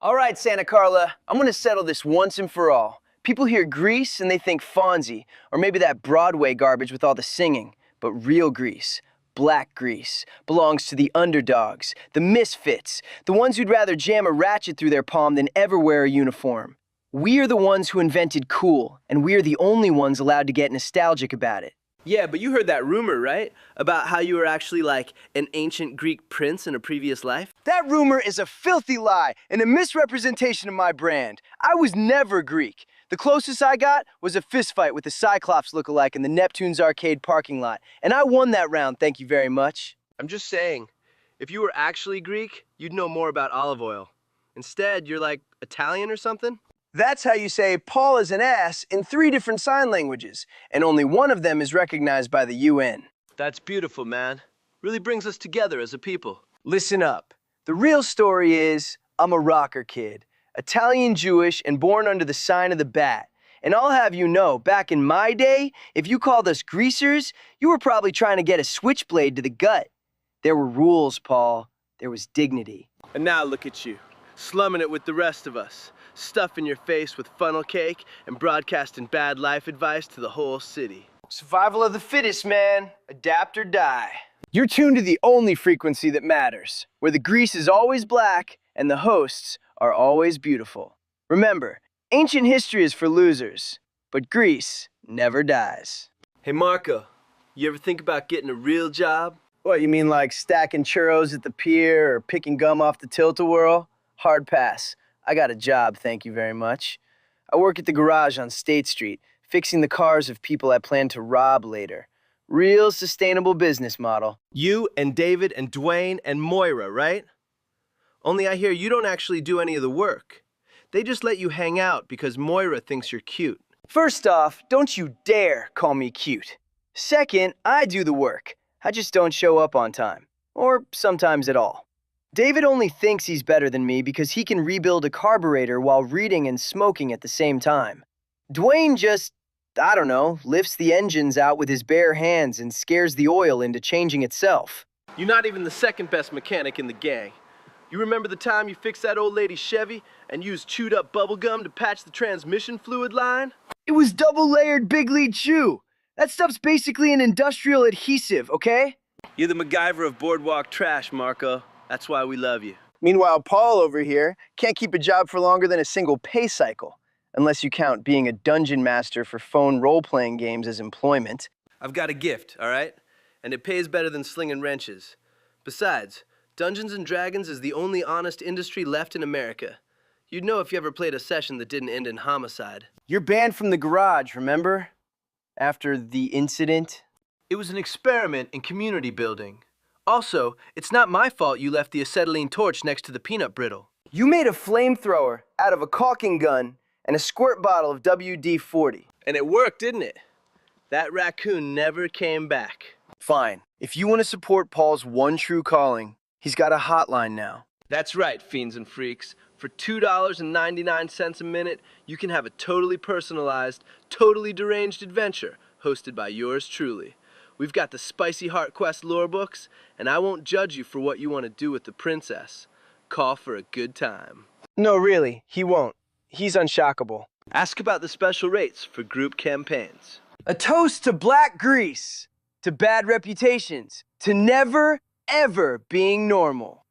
All right, Santa Carla, I'm gonna settle this once and for all. People hear Grease and they think Fonzie, or maybe that Broadway garbage with all the singing. But real Grease, black Grease, belongs to the underdogs, the misfits, the ones who'd rather jam a ratchet through their palm than ever wear a uniform. We are the ones who invented cool, and we are the only ones allowed to get nostalgic about it. Yeah, but you heard that rumor, right? About how you were actually like an ancient Greek prince in a previous life? That rumor is a filthy lie and a misrepresentation of my brand. I was never Greek. The closest I got was a fistfight with a Cyclops lookalike in the Neptune's arcade parking lot, and I won that round, thank you very much. I'm just saying, if you were actually Greek, you'd know more about olive oil. Instead, you're like Italian or something? That's how you say Paul is an ass in 3 different sign languages, and only one of them is recognized by the UN. That's beautiful, man. Really brings us together as a people. Listen up. The real story is, I'm a rocker kid, Italian Jewish and born under the sign of the bat. And I'll have you know, back in my day, if you called us greasers, you were probably trying to get a switchblade to the gut. There were rules, Paul. There was dignity. And now look at you, slumming it with the rest of us, stuffing your face with funnel cake and broadcasting bad life advice to the whole city. Survival of the fittest, man. Adapt or die. You're tuned to the only frequency that matters, where the grease is always black and the hosts are always beautiful. Remember, ancient history is for losers, but Greece never dies. Hey Marko, you ever think about getting a real job? What, you mean like stacking churros at the pier or picking gum off the tilt-a-whirl? Hard pass. I got a job, thank you very much. I work at the garage on State Street, fixing the cars of people I plan to rob later. Real sustainable business model. You and David and Dwayne and Moira, right? Only I hear you don't actually do any of the work. They just let you hang out because Moira thinks you're cute. First off, don't you dare call me cute. Second, I do the work. I just don't show up on time. Or sometimes at all. David only thinks he's better than me because he can rebuild a carburetor while reading and smoking at the same time. Dwayne just, I don't know, lifts the engines out with his bare hands and scares the oil into changing itself. You're not even the second best mechanic in the gang. You remember the time you fixed that old lady's Chevy and used chewed up bubble gum to patch the transmission fluid line? It was double-layered Big Lead Chew. That stuff's basically an industrial adhesive, okay? You're the MacGyver of Boardwalk trash, Marko. That's why we love you. Meanwhile, Paul over here can't keep a job for longer than a single pay cycle, unless you count being a dungeon master for phone role-playing games as employment. I've got a gift, all right? And it pays better than slinging wrenches. Besides, Dungeons & Dragons is the only honest industry left in America. You'd know if you ever played a session that didn't end in homicide. You're banned from the garage, remember? After the incident? It was an experiment in community building. Also, it's not my fault you left the acetylene torch next to the peanut brittle. You made a flamethrower out of a caulking gun and a squirt bottle of WD-40. And it worked, didn't it? That raccoon never came back. Fine. If you want to support Paul's one true calling, he's got a hotline now. That's right, fiends and freaks. For $2.99 a minute, you can have a totally personalized, totally deranged adventure hosted by yours truly. We've got the Spicy Heart Quest lore books, and I won't judge you for what you want to do with the princess. Call for a good time. No, really, he won't. He's unshockable. Ask about the special rates for group campaigns. A toast to black grease, to bad reputations, to never, ever being normal.